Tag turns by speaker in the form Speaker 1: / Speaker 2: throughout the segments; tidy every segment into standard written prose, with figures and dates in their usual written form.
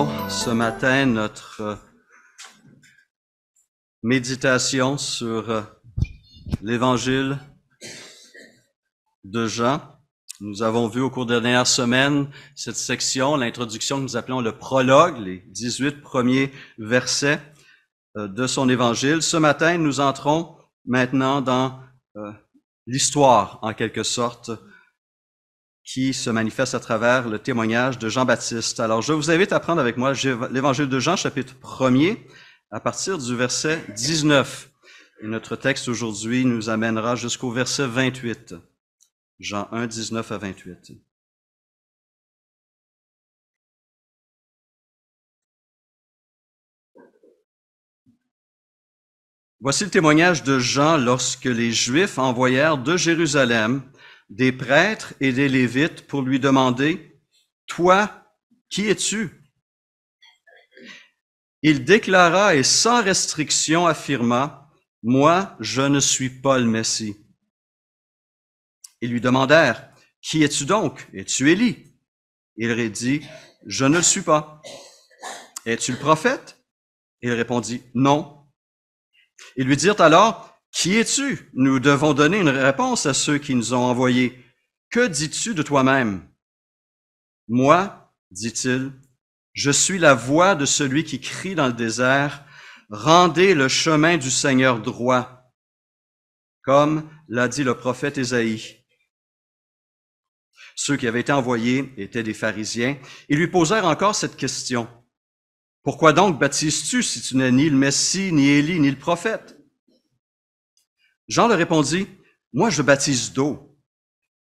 Speaker 1: Continuons ce matin notre méditation sur l'Évangile de Jean. Nous avons vu au cours des dernières semaines cette section, l'introduction que nous appelons le prologue, les 18 premiers versets de son Évangile. Ce matin, nous entrons maintenant dans l'histoire, en quelque sorte, qui se manifeste à travers le témoignage de Jean-Baptiste. Alors, je vous invite à prendre avec moi l'Évangile de Jean, chapitre 1er, à partir du verset 19. Et notre texte aujourd'hui nous amènera jusqu'au verset 28. Jean 1, 19 à 28. Voici le témoignage de Jean lorsque les Juifs envoyèrent de Jérusalem des prêtres et des Lévites pour lui demander « Toi, qui es-tu » Il déclara et sans restriction affirma « Moi, je ne suis pas le Messie ». Ils lui demandèrent « Qui es-tu donc? Es-tu Élie » Il répondit « Je ne le suis pas. »« Es-tu le prophète » Il répondit « Non. » Ils lui dirent alors « Qui es-tu? Nous devons donner une réponse à ceux qui nous ont envoyés. Que dis-tu de toi-même? » Moi, dit-il, je suis la voix de celui qui crie dans le désert, rendez le chemin du Seigneur droit, comme l'a dit le prophète Ésaïe. Ceux qui avaient été envoyés étaient des pharisiens. Ils lui posèrent encore cette question. Pourquoi donc baptises-tu si tu n'es ni le Messie, ni Élie, ni le prophète? Jean leur répondit, moi je baptise d'eau,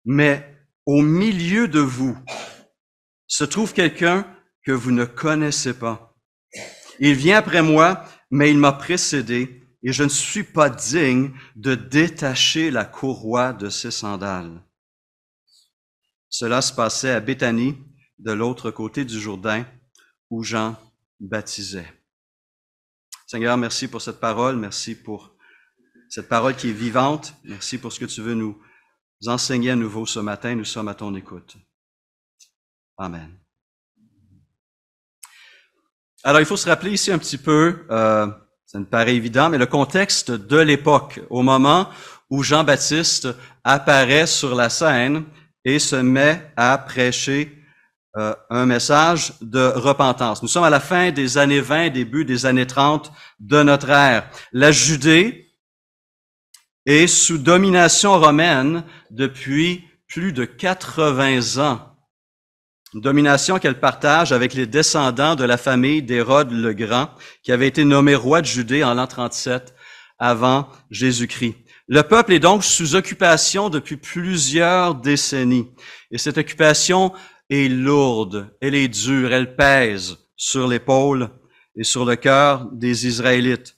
Speaker 1: mais au milieu de vous se trouve quelqu'un que vous ne connaissez pas. Il vient après moi, mais il m'a précédé, et je ne suis pas digne de détacher la courroie de ses sandales. Cela se passait à Béthanie, de l'autre côté du Jourdain, où Jean baptisait. Seigneur, merci pour cette parole, merci pour cette parole qui est vivante. Merci pour ce que tu veux nous enseigner à nouveau ce matin. Nous sommes à ton écoute. Amen. Alors, il faut se rappeler ici un petit peu, ça me paraît évident, mais le contexte de l'époque, au moment où Jean-Baptiste apparaît sur la scène et se met à prêcher un message de repentance. Nous sommes à la fin des années 20, début des années 30 de notre ère. La Judée est sous domination romaine depuis plus de 80 ans. Une domination qu'elle partage avec les descendants de la famille d'Hérode le Grand, qui avait été nommé roi de Judée en l'an 37 avant Jésus-Christ. Le peuple est donc sous occupation depuis plusieurs décennies. Et cette occupation est lourde, elle est dure, elle pèse sur l'épaule et sur le cœur des Israélites.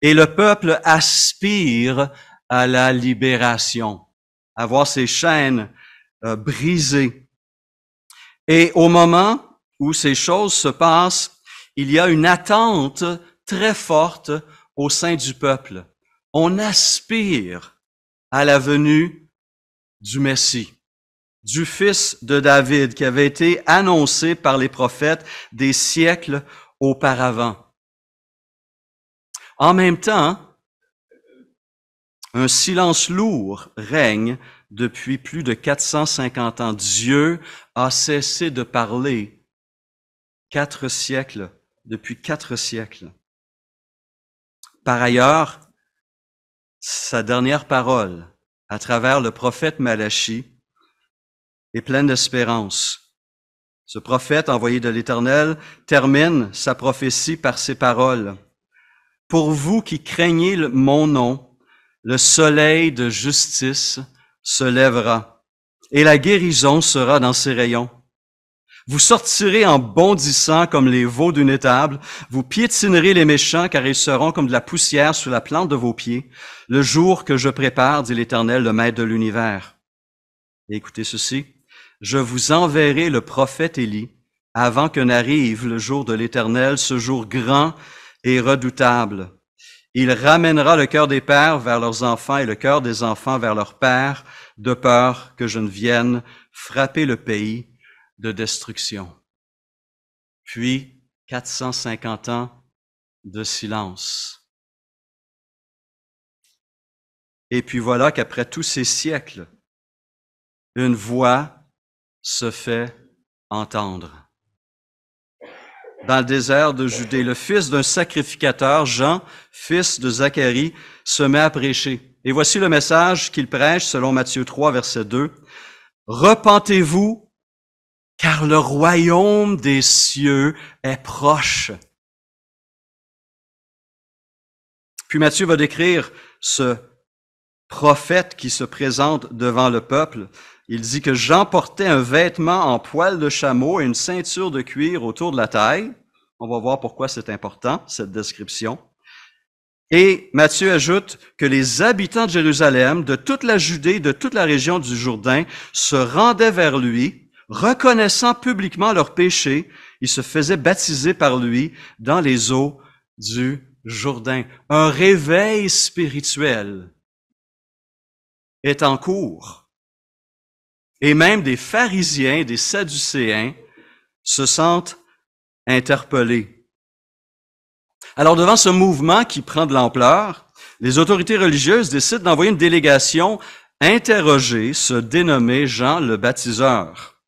Speaker 1: Et le peuple aspire à la libération, à voir ses chaînes brisées. Et au moment où ces choses se passent, il y a une attente très forte au sein du peuple. On aspire à la venue du Messie, du fils de David, qui avait été annoncé par les prophètes des siècles auparavant. En même temps, un silence lourd règne depuis plus de 450 ans. Dieu a cessé de parler depuis 4 siècles. Par ailleurs, sa dernière parole, à travers le prophète Malachie, est pleine d'espérance. Ce prophète envoyé de l'Éternel termine sa prophétie par ces paroles. « Pour vous qui craignez mon nom, le soleil de justice se lèvera, et la guérison sera dans ses rayons. Vous sortirez en bondissant comme les veaux d'une étable, vous piétinerez les méchants, car ils seront comme de la poussière sous la plante de vos pieds, le jour que je prépare, dit l'Éternel, le Maître de l'univers. Et écoutez ceci, je vous enverrai le prophète Élie, avant que n'arrive le jour de l'Éternel, ce jour grand et redoutable. Il ramènera le cœur des pères vers leurs enfants et le cœur des enfants vers leurs pères, de peur que je ne vienne frapper le pays de destruction. Puis 450 ans de silence. Et puis voilà qu'après tous ces siècles, une voix se fait entendre. Dans le désert de Judée, le fils d'un sacrificateur, Jean, fils de Zacharie, se met à prêcher. Et voici le message qu'il prêche selon Matthieu 3, verset 2. « Repentez-vous, car le royaume des cieux est proche. » Puis Matthieu va décrire ce prophète qui se présente devant le peuple. Il dit que Jean portait un vêtement en poil de chameau et une ceinture de cuir autour de la taille. On va voir pourquoi c'est important, cette description. Et Matthieu ajoute que les habitants de Jérusalem, de toute la Judée, de toute la région du Jourdain, se rendaient vers lui, reconnaissant publiquement leurs péchés. Ils se faisaient baptiser par lui dans les eaux du Jourdain. Un réveil spirituel est en cours. Et même des pharisiens, des sadducéens se sentent interpellés. Alors, devant ce mouvement qui prend de l'ampleur, les autorités religieuses décident d'envoyer une délégation interroger ce dénommé Jean le Baptiseur.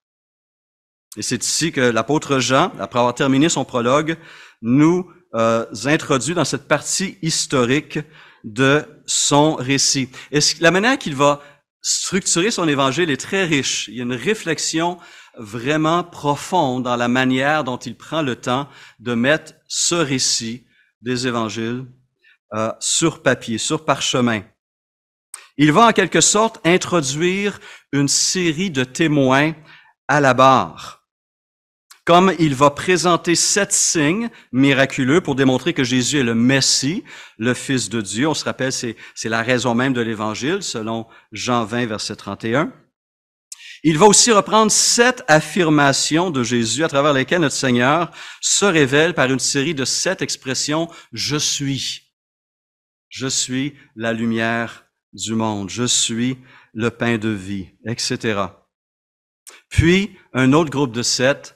Speaker 1: Et c'est ici que l'apôtre Jean, après avoir terminé son prologue, nous introduit dans cette partie historique de son récit. Et la manière qu'il va structurer son évangile est très riche. Il y a une réflexion vraiment profonde dans la manière dont il prend le temps de mettre ce récit des évangiles sur papier, sur parchemin. Il va en quelque sorte introduire une série de témoins à la barre. Comme il va présenter 7 signes miraculeux pour démontrer que Jésus est le Messie, le Fils de Dieu. On se rappelle, c'est la raison même de l'Évangile, selon Jean 20, verset 31. Il va aussi reprendre 7 affirmations de Jésus à travers lesquelles notre Seigneur se révèle par une série de 7 expressions « Je suis la lumière du monde, je suis le pain de vie, etc. » Puis, un autre groupe de 7,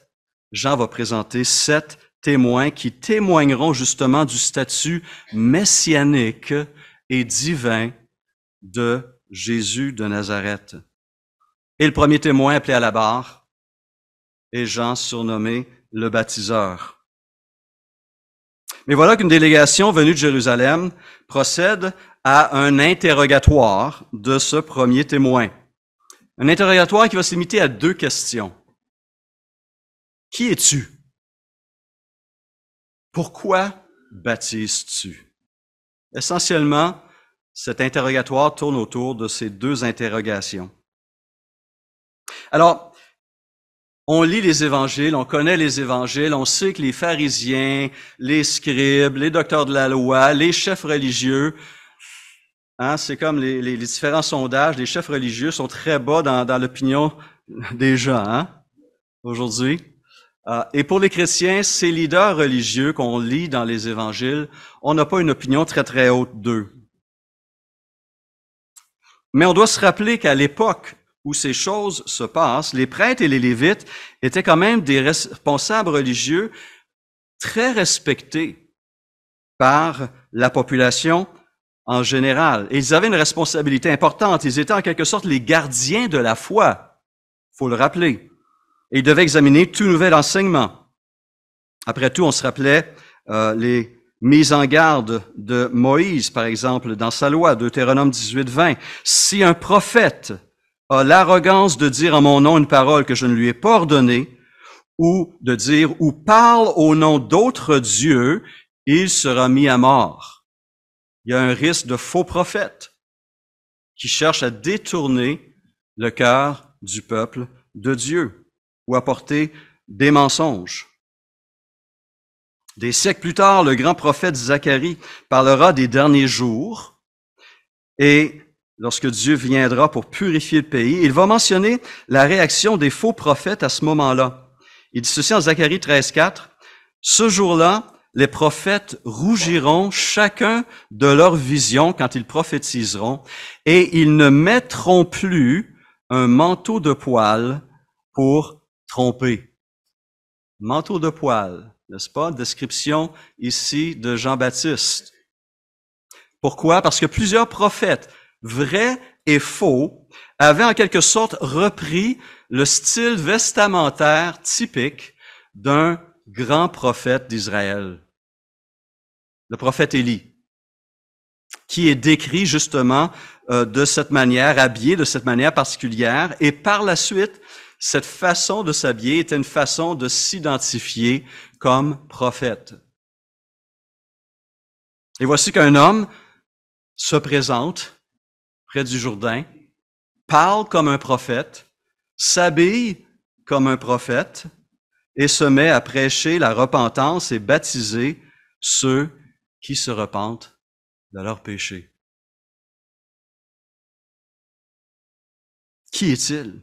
Speaker 1: Jean va présenter 7 témoins qui témoigneront justement du statut messianique et divin de Jésus de Nazareth. Et le premier témoin appelé à la barre est Jean, surnommé le baptiseur. Mais voilà qu'une délégation venue de Jérusalem procède à un interrogatoire de ce premier témoin. Un interrogatoire qui va se limiter à 2 questions. Qui es-tu? Pourquoi baptises-tu? Essentiellement, cet interrogatoire tourne autour de ces 2 interrogations. Alors, on lit les évangiles, on connaît les évangiles, on sait que les pharisiens, les scribes, les docteurs de la loi, les chefs religieux, c'est comme les différents sondages, les chefs religieux sont très bas dans l'opinion des gens aujourd'hui. Et pour les chrétiens, ces leaders religieux qu'on lit dans les évangiles, on n'a pas une opinion très très haute d'eux. Mais on doit se rappeler qu'à l'époque où ces choses se passent, les prêtres et les lévites étaient quand même des responsables religieux très respectés par la population en général. Et ils avaient une responsabilité importante. Ils étaient en quelque sorte les gardiens de la foi, faut le rappeler. Et ils devaient examiner tout nouvel enseignement. Après tout, on se rappelait les mises en garde de Moïse, par exemple, dans sa loi, Deutéronome 18, 20. Si un prophète a l'arrogance de dire en mon nom une parole que je ne lui ai pas ordonnée, ou de dire ou parle au nom d'autres dieux, il sera mis à mort. Il y a un risque de faux prophètes qui cherchent à détourner le cœur du peuple de Dieu ou apporter des mensonges. Des siècles plus tard, le grand prophète Zacharie parlera des derniers jours et lorsque Dieu viendra pour purifier le pays, il va mentionner la réaction des faux prophètes à ce moment-là. Il dit ceci en Zacharie 13,4. « Ce jour-là, les prophètes rougiront chacun de leur vision quand ils prophétiseront, et ils ne mettront plus un manteau de poil pour tromper. » Manteau de poil. n'est-ce pas? Description ici de Jean-Baptiste. Pourquoi? Parce que plusieurs prophètes, vrais et faux, avaient en quelque sorte repris le style vestimentaire typique d'un grand prophète d'Israël, le prophète Élie, qui est décrit justement de cette manière, habillé de cette manière particulière, et par la suite, cette façon de s'habiller était une façon de s'identifier comme prophète. Et voici qu'un homme se présente près du Jourdain, parle comme un prophète, s'habille comme un prophète et se met à prêcher la repentance et baptiser ceux qui se repentent de leurs péchés. Qui est-il?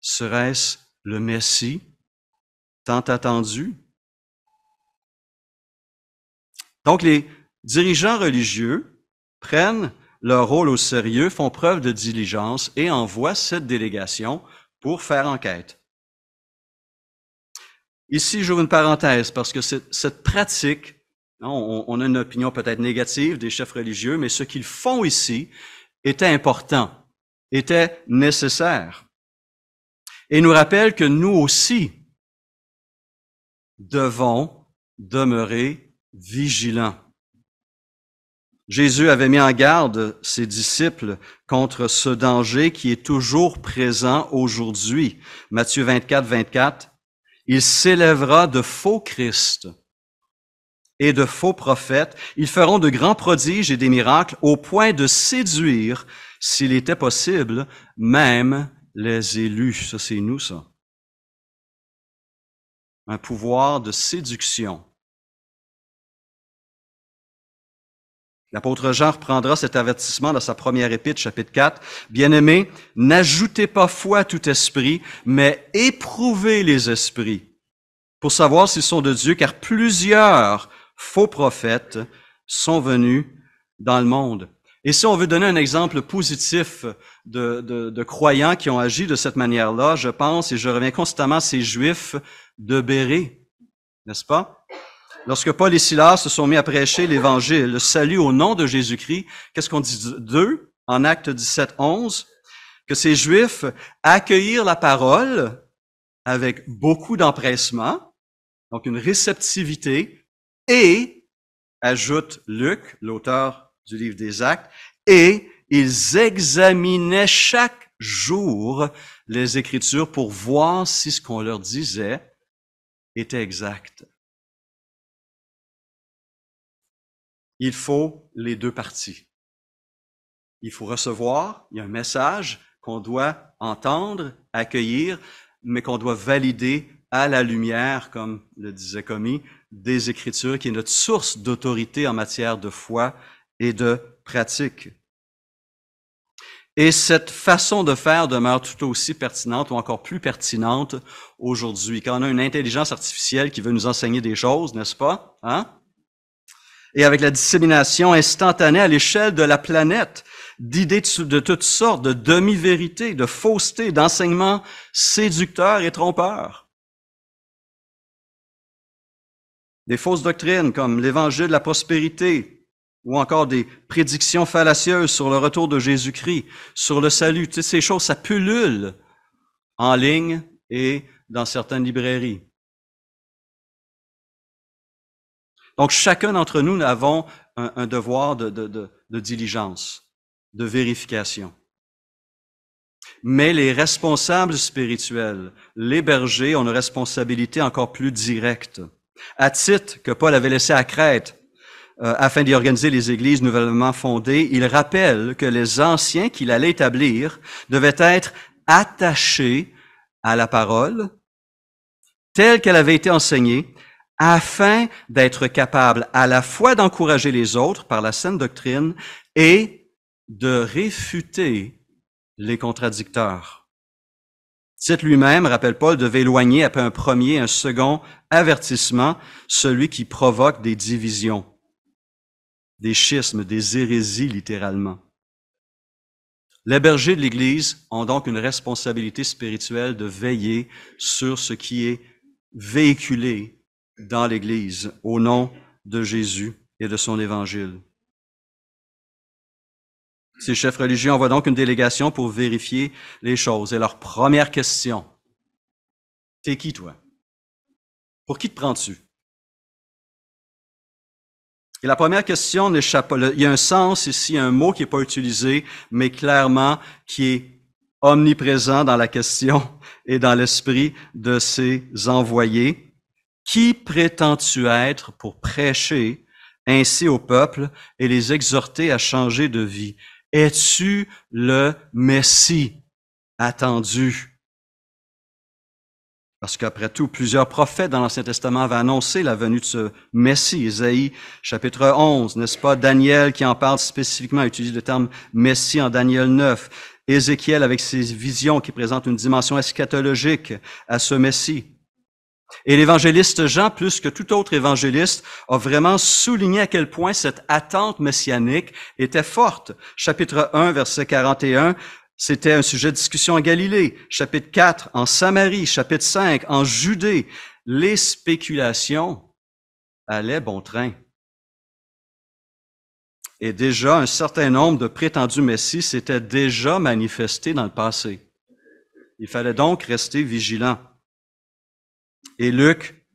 Speaker 1: Serait-ce le Messie tant attendu? Donc, les dirigeants religieux prennent leur rôle au sérieux, font preuve de diligence et envoient cette délégation pour faire enquête. Ici, j'ouvre une parenthèse parce que cette pratique, on a une opinion peut-être négative des chefs religieux, mais ce qu'ils font ici était important, était nécessaire. Et nous rappelle que nous aussi devons demeurer vigilants. Jésus avait mis en garde ses disciples contre ce danger qui est toujours présent aujourd'hui. Matthieu 24, 24. Il s'élèvera de faux Christ et de faux prophètes. Ils feront de grands prodiges et des miracles au point de séduire, s'il était possible, même les élus. Ça, c'est nous, ça. Un pouvoir de séduction. L'apôtre Jean reprendra cet avertissement dans sa première épître, chapitre 4. Bien-aimés, n'ajoutez pas foi à tout esprit, mais éprouvez les esprits pour savoir s'ils sont de Dieu, car plusieurs faux prophètes sont venus dans le monde. Et si on veut donner un exemple positif de croyants qui ont agi de cette manière-là, je pense, et je reviens constamment à ces Juifs de Bérée, n'est-ce pas? Lorsque Paul et Silas se sont mis à prêcher l'Évangile, le salut au nom de Jésus-Christ, qu'est-ce qu'on dit d'eux en Actes 17, 11? Que ces Juifs accueillirent la parole avec beaucoup d'empressement, donc une réceptivité, et, ajoute Luc, l'auteur du livre des Actes, et ils examinaient chaque jour les Écritures pour voir si ce qu'on leur disait était exact. Il faut les deux parties. Il faut recevoir, il y a un message qu'on doit entendre, accueillir, mais qu'on doit valider à la lumière, comme le disait Commis, des Écritures, qui est notre source d'autorité en matière de foi et de pratique. Et cette façon de faire demeure tout aussi pertinente ou encore plus pertinente aujourd'hui, quand on a une intelligence artificielle qui veut nous enseigner des choses, n'est-ce pas? Et avec la dissémination instantanée à l'échelle de la planète d'idées de toutes sortes, de demi-vérités, de faussetés, d'enseignements séducteurs et trompeurs. Des fausses doctrines comme l'évangile de la prospérité ou encore des prédictions fallacieuses sur le retour de Jésus-Christ, sur le salut. Toutes ces choses, ça pullule en ligne et dans certaines librairies. Donc, chacun d'entre nous avons un devoir de diligence, de vérification. Mais les responsables spirituels, les bergers, ont une responsabilité encore plus directe. À Tite, que Paul avait laissé à Crète, afin d'y organiser les églises nouvellement fondées, il rappelle que les anciens qu'il allait établir devaient être attachés à la parole, telle qu'elle avait été enseignée, afin d'être capable à la fois d'encourager les autres par la saine doctrine et de réfuter les contradicteurs. Tite lui-même, rappelle Paul, devait éloigner après un premier, un second avertissement, celui qui provoque des divisions, des schismes, des hérésies littéralement. Les bergers de l'Église ont donc une responsabilité spirituelle de veiller sur ce qui est véhiculé dans l'Église au nom de Jésus et de son Évangile. Ces chefs religieux envoient donc une délégation pour vérifier les choses. Et leur première question, t'es qui toi? Pour qui te prends-tu? Et la première question n'échappe pas. Il y a un sens ici, un mot qui n'est pas utilisé, mais clairement qui est omniprésent dans la question et dans l'esprit de ces envoyés. Qui prétends-tu être pour prêcher ainsi au peuple et les exhorter à changer de vie? Es-tu le Messie attendu? Parce qu'après tout, plusieurs prophètes dans l'Ancien Testament avaient annoncé la venue de ce Messie. Isaïe, chapitre 11, n'est-ce pas? Daniel qui en parle spécifiquement, utilise le terme Messie en Daniel 9. Ézéchiel avec ses visions qui présentent une dimension eschatologique à ce Messie. Et l'évangéliste Jean, plus que tout autre évangéliste, a vraiment souligné à quel point cette attente messianique était forte. Chapitre 1, verset 41, c'était un sujet de discussion en Galilée. Chapitre 4, en Samarie. Chapitre 5, en Judée. Les spéculations allaient bon train. Et déjà, un certain nombre de prétendus messies s'étaient déjà manifestés dans le passé. Il fallait donc rester vigilant. Et Luc,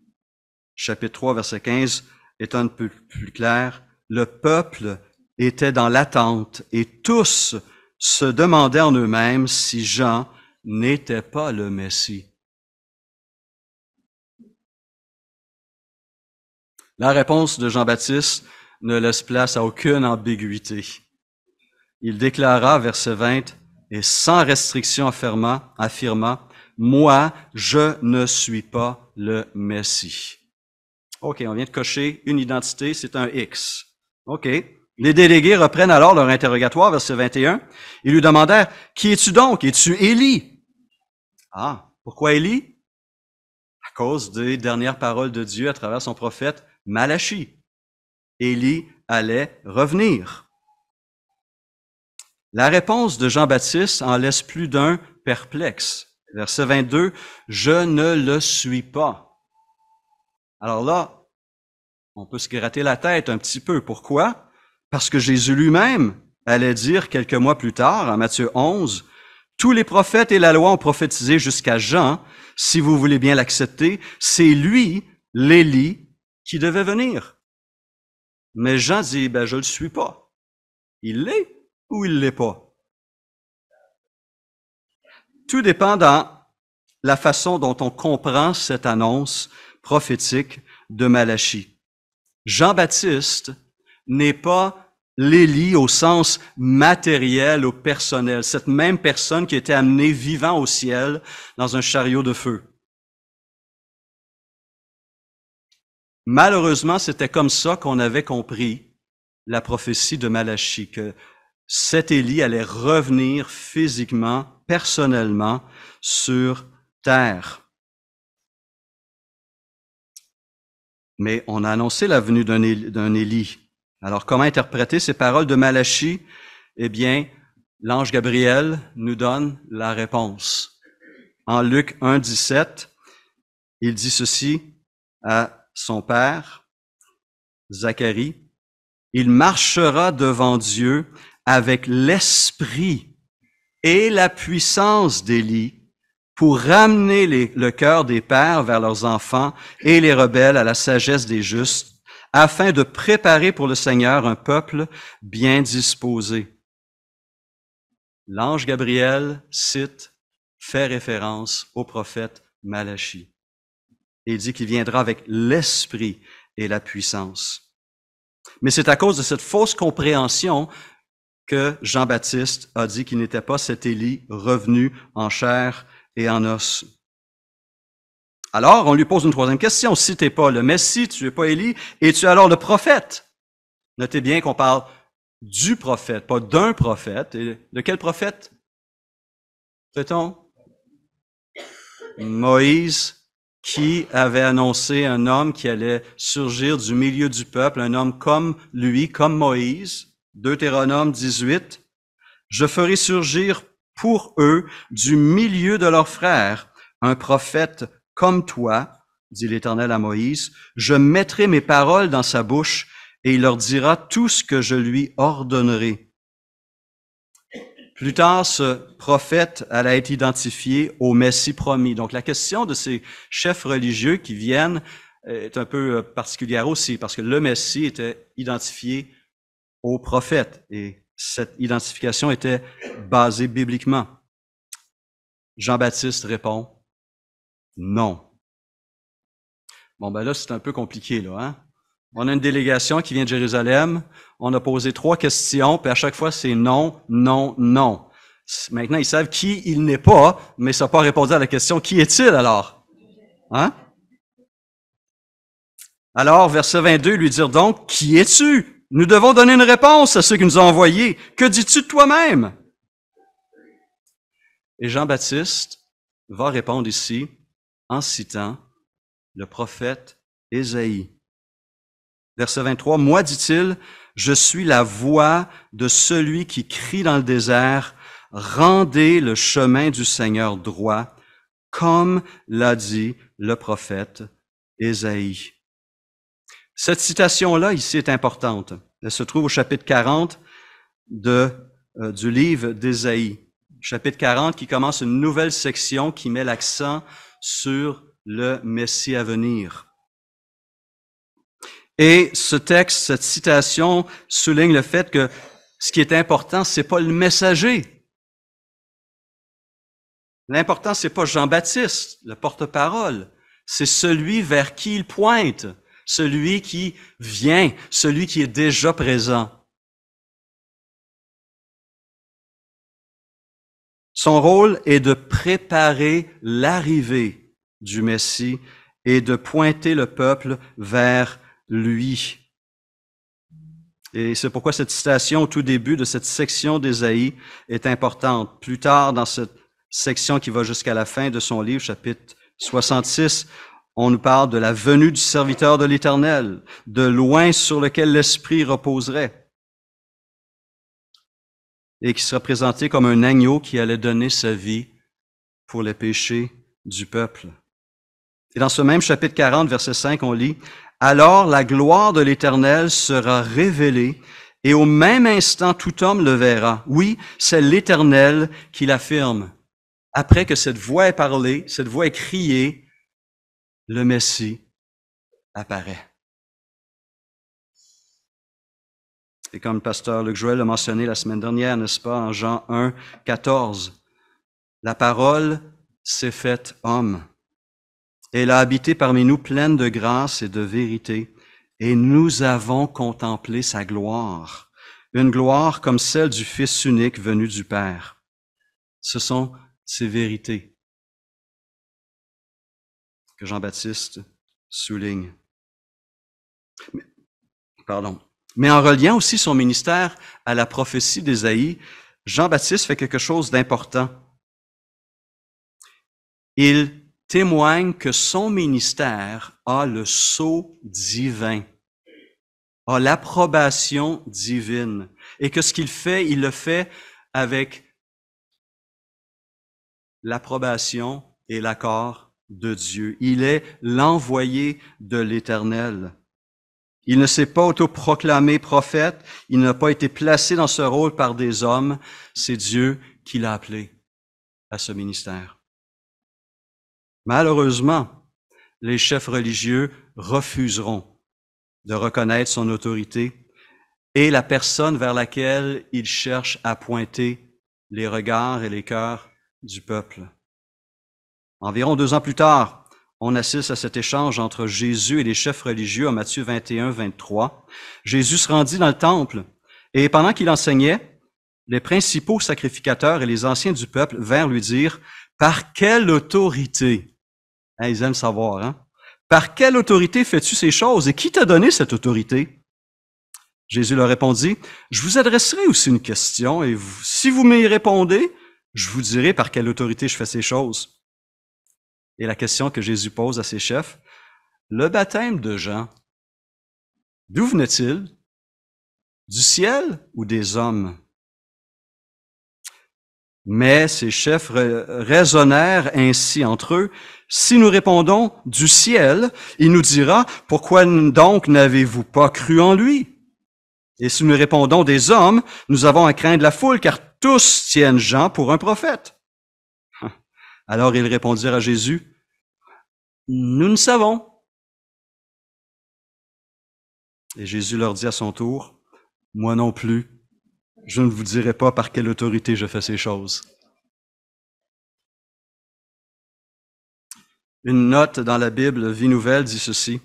Speaker 1: chapitre 3, verset 15, est un peu plus clair. Le peuple était dans l'attente et tous se demandaient en eux-mêmes si Jean n'était pas le Messie. La réponse de Jean-Baptiste ne laisse place à aucune ambiguïté. Il déclara, verset 20, et sans restriction affirma, « Moi, je ne suis pas le Messie. » OK, on vient de cocher une identité, c'est un X. OK. Les délégués reprennent alors leur interrogatoire, verset 21. Ils lui demandèrent, « Qui es-tu donc? Es-tu Élie? » Ah, pourquoi Élie? À cause des dernières paroles de Dieu à travers son prophète Malachie. Élie allait revenir. La réponse de Jean-Baptiste en laisse plus d'un perplexe. Verset 22, « Je ne le suis pas. » Alors là, on peut se gratter la tête un petit peu. Pourquoi? Parce que Jésus lui-même allait dire quelques mois plus tard, en Matthieu 11, « Tous les prophètes et la loi ont prophétisé jusqu'à Jean. Si vous voulez bien l'accepter, c'est lui, l'Élie, qui devait venir. » Mais Jean dit, « je ne le suis pas. » Il l'est ou il l'est pas? Tout dépend dans la façon dont on comprend cette annonce prophétique de Malachie. Jean-Baptiste n'est pas l'Élie au sens matériel ou personnel, cette même personne qui était amenée vivant au ciel dans un chariot de feu. Malheureusement, c'était comme ça qu'on avait compris la prophétie de Malachie, que cet Élie allait revenir physiquement, personnellement, sur terre. Mais on a annoncé la venue d'un Élie. Alors, comment interpréter ces paroles de Malachie? Eh bien, l'ange Gabriel nous donne la réponse. En Luc 1, 17, il dit ceci à son père, Zacharie, « Il marchera devant Dieu avec l'esprit et la puissance d'Élie pour ramener le cœur des pères vers leurs enfants et les rebelles à la sagesse des justes, afin de préparer pour le Seigneur un peuple bien disposé. » L'ange Gabriel fait référence au prophète Malachie. Et il dit qu'il viendra avec l'esprit et la puissance. Mais c'est à cause de cette fausse compréhension que Jean-Baptiste a dit qu'il n'était pas cet Élie revenu en chair et en os. Alors, on lui pose une troisième question. Si tu n'es pas le Messie, tu n'es pas Élie, es-tu alors le prophète? Notez bien qu'on parle du prophète, pas d'un prophète. Et de quel prophète fait-on? Moïse, qui avait annoncé un homme qui allait surgir du milieu du peuple, un homme comme lui, comme Moïse. Deutéronome 18. « Je ferai surgir pour eux du milieu de leurs frères un prophète comme toi, dit l'Éternel à Moïse, je mettrai mes paroles dans sa bouche et il leur dira tout ce que je lui ordonnerai. Plus tard, ce prophète allait être identifié au Messie promis. Donc, la question de ces chefs religieux qui viennent est un peu particulière aussi, parce que le Messie était identifié au prophète et cette identification était basée bibliquement. Jean-Baptiste répond non. Bon, ben là, c'est un peu compliqué, là, hein? On a une délégation qui vient de Jérusalem. On a posé 3 questions, puis à chaque fois, c'est non, non, non. Maintenant, ils savent qui il n'est pas, mais ça n'a pas répondu à la question, qui est-il alors? Hein? Alors, verset 22, lui dire donc, qui es-tu? Nous devons donner une réponse à ceux qui nous ont envoyés. Que dis-tu de toi-même? Et Jean-Baptiste va répondre ici en citant le prophète Ésaïe. Verset 23, « Moi, dit-il, je suis la voix de celui qui crie dans le désert, rendez le chemin du Seigneur droit, comme l'a dit le prophète Ésaïe. » Cette citation-là, ici, est importante. Elle se trouve au chapitre 40 du livre d'Ésaïe. Chapitre 40 qui commence une nouvelle section qui met l'accent sur le Messie à venir. Et ce texte, cette citation souligne le fait que ce qui est important, c'est pas le messager. L'important, c'est pas Jean-Baptiste, le porte-parole. C'est celui vers qui il pointe, celui qui vient, celui qui est déjà présent. Son rôle est de préparer l'arrivée du Messie et de pointer le peuple vers lui. Et c'est pourquoi cette citation au tout début de cette section d'Ésaïe est importante. Plus tard, dans cette section qui va jusqu'à la fin de son livre, chapitre 66, on nous parle de la venue du serviteur de l'Éternel, de loin sur lequel l'Esprit reposerait, et qui sera présenté comme un agneau qui allait donner sa vie pour les péchés du peuple. Et dans ce même chapitre 40, verset 5, on lit « Alors la gloire de l'Éternel sera révélée, et au même instant tout homme le verra. Oui, c'est l'Éternel qui l'affirme. » Après que cette voix ait parlé, cette voix ait crié, le Messie apparaît. Et comme le pasteur Luc Joël l'a mentionné la semaine dernière, n'est-ce pas, en Jean 1, 14, la parole s'est faite homme. Elle a habité parmi nous pleine de grâce et de vérité, et nous avons contemplé sa gloire, une gloire comme celle du Fils unique venu du Père. Ce sont ces vérités que Jean-Baptiste souligne. Mais en reliant aussi son ministère à la prophétie d'Ésaïe, Jean-Baptiste fait quelque chose d'important. Il témoigne que son ministère a le sceau divin, a l'approbation divine, et que ce qu'il fait, il le fait avec l'approbation et l'accord de Dieu. Il est l'envoyé de l'Éternel. Il ne s'est pas autoproclamé prophète, il n'a pas été placé dans ce rôle par des hommes, c'est Dieu qui l'a appelé à ce ministère. Malheureusement, les chefs religieux refuseront de reconnaître son autorité et la personne vers laquelle il cherche à pointer les regards et les cœurs du peuple. Environ 2 ans plus tard, on assiste à cet échange entre Jésus et les chefs religieux en Matthieu 21, 23. Jésus se rendit dans le temple et pendant qu'il enseignait, les principaux sacrificateurs et les anciens du peuple vinrent lui dire « Par quelle autorité ?» Ils aiment savoir, hein? « Par quelle autorité fais-tu ces choses et qui t'a donné cette autorité? » Jésus leur répondit « Je vous adresserai aussi une question et si vous m'y répondez, je vous dirai par quelle autorité je fais ces choses. » Et la question que Jésus pose à ses chefs, « Le baptême de Jean, d'où venait-il? Du ciel ou des hommes? » Mais ces chefs raisonnèrent ainsi entre eux. Si nous répondons du ciel, il nous dira, pourquoi donc n'avez-vous pas cru en lui? Et si nous répondons des hommes, nous avons à craindre la foule, car tous tiennent Jean pour un prophète. Alors ils répondirent à Jésus, nous ne savons. Et Jésus leur dit à son tour, moi non plus, je ne vous dirai pas par quelle autorité je fais ces choses. Une note dans la Bible, Vie Nouvelle, dit ceci.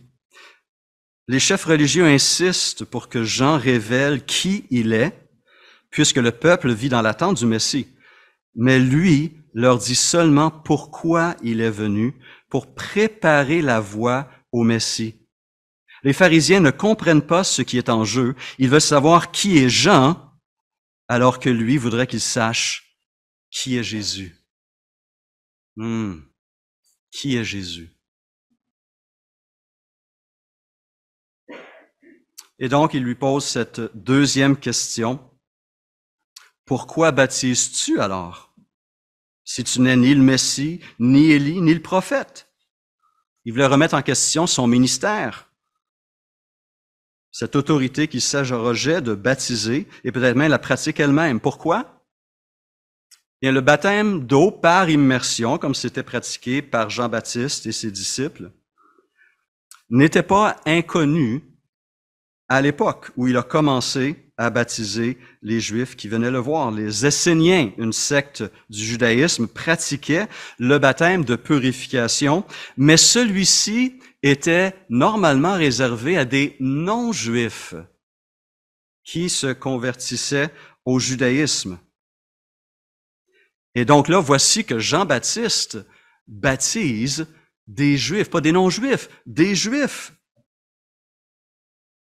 Speaker 1: Les chefs religieux insistent pour que Jean révèle qui il est, puisque le peuple vit dans l'attente du Messie. Mais lui leur dit seulement pourquoi il est venu, pour préparer la voie au Messie. Les pharisiens ne comprennent pas ce qui est en jeu. Ils veulent savoir qui est Jean, alors que lui voudrait qu'ils sachent qui est Jésus. Qui est Jésus? Et donc, il lui pose cette deuxième question. Pourquoi baptises-tu alors, si tu n'es ni le Messie, ni Élie, ni le prophète? Il voulait remettre en question son ministère, cette autorité qu'il s'arrogeait de baptiser, et peut-être même la pratique elle-même. Pourquoi? Bien, le baptême d'eau par immersion, comme c'était pratiqué par Jean-Baptiste et ses disciples, n'était pas inconnu à l'époque où il a commencé à baptiser les Juifs qui venaient le voir. Les Esséniens, une secte du judaïsme, pratiquaient le baptême de purification, mais celui-ci était normalement réservé à des non-Juifs qui se convertissaient au judaïsme. Et donc là, voici que Jean-Baptiste baptise des Juifs, pas des non-Juifs, des Juifs.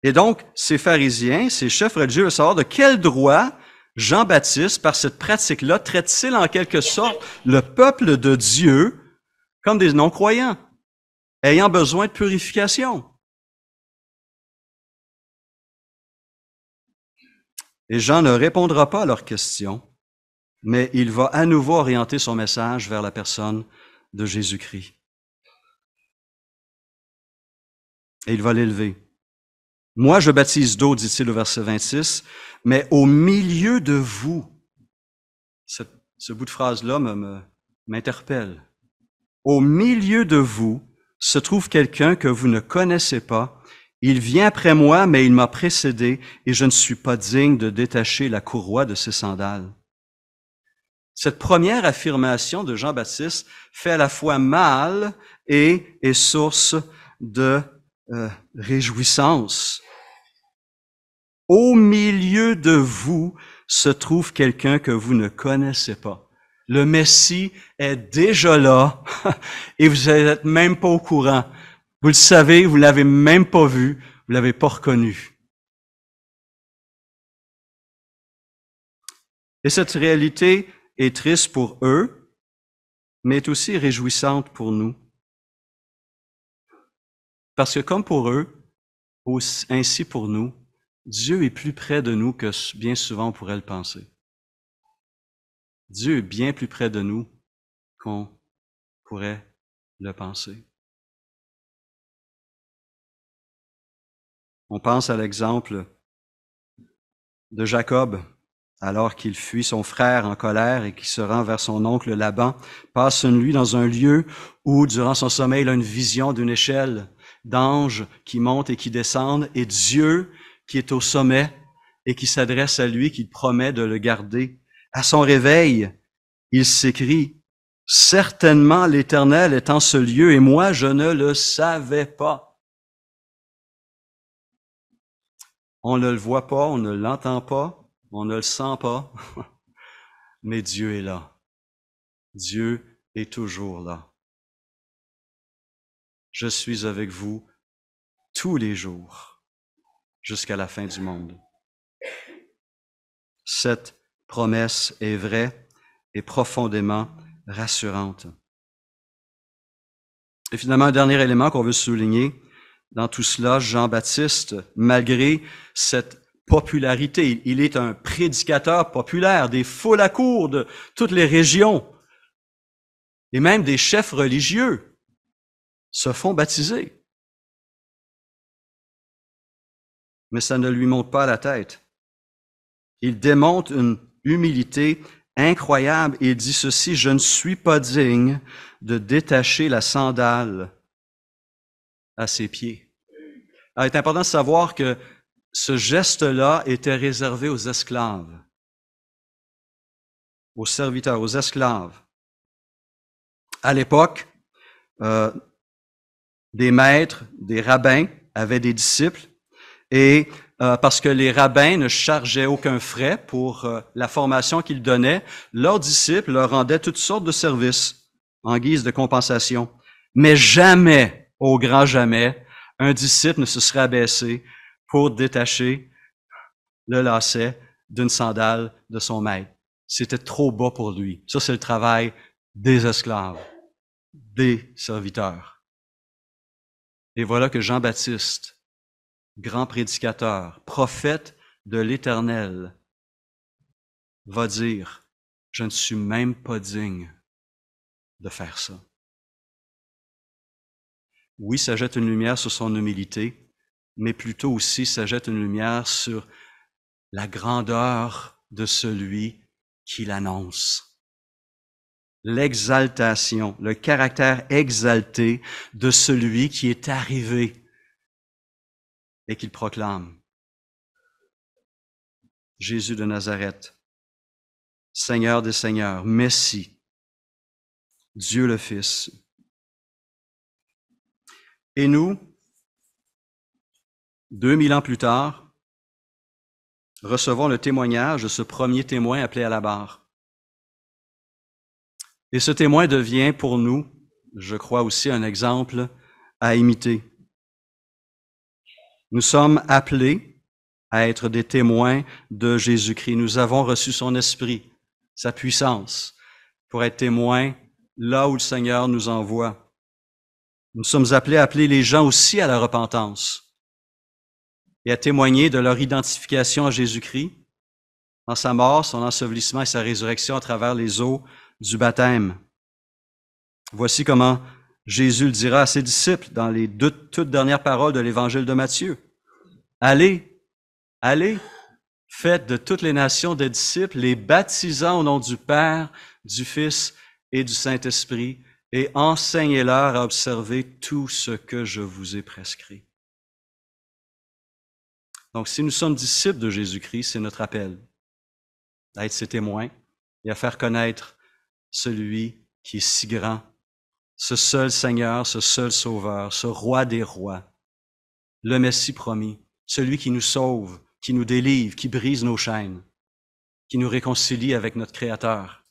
Speaker 1: Et donc, ces pharisiens, ces chefs religieux veulent savoir de quel droit Jean-Baptiste, par cette pratique-là, traite-t-il en quelque sorte le peuple de Dieu comme des non-croyants, ayant besoin de purification. Et Jean ne répondra pas à leurs questions, mais il va à nouveau orienter son message vers la personne de Jésus-Christ. Et il va l'élever. Moi, je baptise d'eau, dit-il au verset 26, mais au milieu de vous, ce bout de phrase-là m'interpelle. Au milieu de vous se trouve quelqu'un que vous ne connaissez pas. Il vient après moi, mais il m'a précédé, et je ne suis pas digne de détacher la courroie de ses sandales. Cette première affirmation de Jean-Baptiste fait à la fois mal et est source de réjouissance. Au milieu de vous se trouve quelqu'un que vous ne connaissez pas. Le Messie est déjà là et vous n'êtes même pas au courant. Vous le savez, vous l'avez même pas vu, vous l'avez pas reconnu. Et cette réalité est triste pour eux, mais est aussi réjouissante pour nous. Parce que comme pour eux, ainsi pour nous, Dieu est plus près de nous que bien souvent on pourrait le penser. Dieu est bien plus près de nous qu'on pourrait le penser. On pense à l'exemple de Jacob, alors qu'il fuit son frère en colère et qu'il se rend vers son oncle Laban, passe une nuit dans un lieu où, durant son sommeil, il a une vision d'une échelle d'anges qui montent et qui descendent, et Dieu qui est au sommet et qui s'adresse à lui, qui promet de le garder. À son réveil, il s'écrie, « Certainement l'Éternel est en ce lieu, et moi je ne le savais pas. » On ne le voit pas, on ne l'entend pas, on ne le sent pas, mais Dieu est là. Dieu est toujours là. Je suis avec vous tous les jours, jusqu'à la fin du monde. Cette promesse est vraie et profondément rassurante. Et finalement, un dernier élément qu'on veut souligner dans tout cela, Jean-Baptiste, malgré cette popularité. Il est un prédicateur populaire. Des foules à court de toutes les régions et même des chefs religieux se font baptiser. Mais ça ne lui monte pas à la tête. Il démontre une humilité incroyable. Il dit ceci, « Je ne suis pas digne de détacher la sandale à ses pieds. » Alors, il est important de savoir que ce geste-là était réservé aux esclaves, aux serviteurs, aux esclaves. À l'époque, des maîtres, des rabbins avaient des disciples et parce que les rabbins ne chargeaient aucun frais pour la formation qu'ils donnaient, leurs disciples leur rendaient toutes sortes de services en guise de compensation. Mais jamais, au grand jamais, un disciple ne se serait abaissé pour détacher le lacet d'une sandale de son maître. C'était trop bas pour lui. Ça, c'est le travail des esclaves, des serviteurs. Et voilà que Jean-Baptiste, grand prédicateur, prophète de l'Éternel, va dire, « Je ne suis même pas digne de faire ça. » Oui, ça jette une lumière sur son humilité, mais plutôt aussi ça jette une lumière sur la grandeur de celui qui l'annonce. L'exaltation, le caractère exalté de celui qui est arrivé et qu'il proclame. Jésus de Nazareth, Seigneur des Seigneurs, Messie, Dieu le Fils. Et nous, 2000 ans plus tard, recevons le témoignage de ce premier témoin appelé à la barre. Et ce témoin devient pour nous, je crois aussi, un exemple à imiter. Nous sommes appelés à être des témoins de Jésus-Christ. Nous avons reçu son esprit, sa puissance, pour être témoins là où le Seigneur nous envoie. Nous sommes appelés à appeler les gens aussi à la repentance et à témoigner de leur identification à Jésus-Christ dans sa mort, son ensevelissement et sa résurrection à travers les eaux du baptême. Voici comment Jésus le dira à ses disciples dans les toutes dernières paroles de l'Évangile de Matthieu. Allez, faites de toutes les nations des disciples, les baptisant au nom du Père, du Fils et du Saint-Esprit, et enseignez-leur à observer tout ce que je vous ai prescrit. Donc, si nous sommes disciples de Jésus-Christ, c'est notre appel à être ses témoins et à faire connaître celui qui est si grand, ce seul Seigneur, ce seul Sauveur, ce Roi des rois, le Messie promis, celui qui nous sauve, qui nous délivre, qui brise nos chaînes, qui nous réconcilie avec notre Créateur,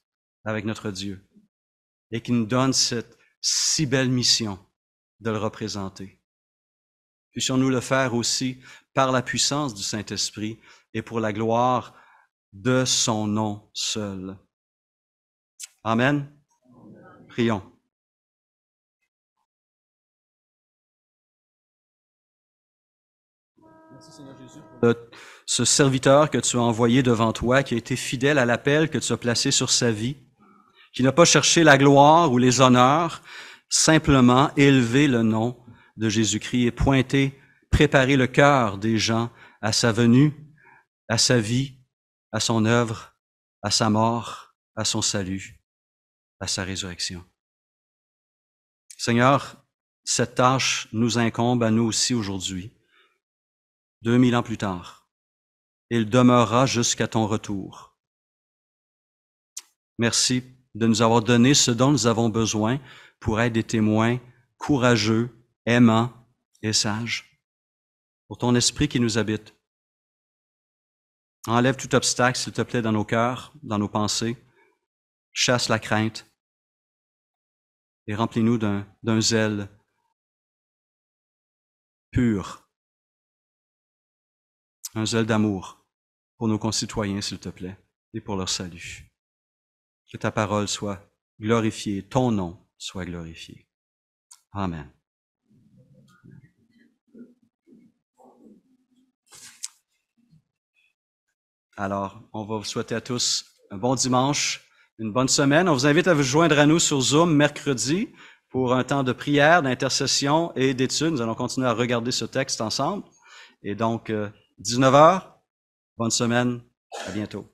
Speaker 1: avec notre Dieu, et qui nous donne cette si belle mission de le représenter. Puissions-nous le faire aussi par la puissance du Saint-Esprit et pour la gloire de son nom seul. Amen. Prions. Merci Seigneur Jésus pour ce serviteur que tu as envoyé devant toi, qui a été fidèle à l'appel que tu as placé sur sa vie, qui n'a pas cherché la gloire ou les honneurs, simplement élever le nom de Jésus-Christ et préparer le cœur des gens à sa venue, à sa vie, à son œuvre, à sa mort, à son salut, à sa résurrection. Seigneur, cette tâche nous incombe à nous aussi aujourd'hui, 2000 ans plus tard. Il demeurera jusqu'à ton retour. Merci de nous avoir donné ce dont nous avons besoin pour être des témoins courageux, aimants et sages. Pour ton esprit qui nous habite. Enlève tout obstacle, s'il te plaît, dans nos cœurs, dans nos pensées. Chasse la crainte et remplis-nous d'un zèle pur, un zèle d'amour pour nos concitoyens, s'il te plaît, et pour leur salut. Que ta parole soit glorifiée, ton nom soit glorifié. Amen. Alors, on va vous souhaiter à tous un bon dimanche, une bonne semaine. On vous invite à vous joindre à nous sur Zoom mercredi pour un temps de prière, d'intercession et d'études. Nous allons continuer à regarder ce texte ensemble. Et donc, 19h, bonne semaine, à bientôt.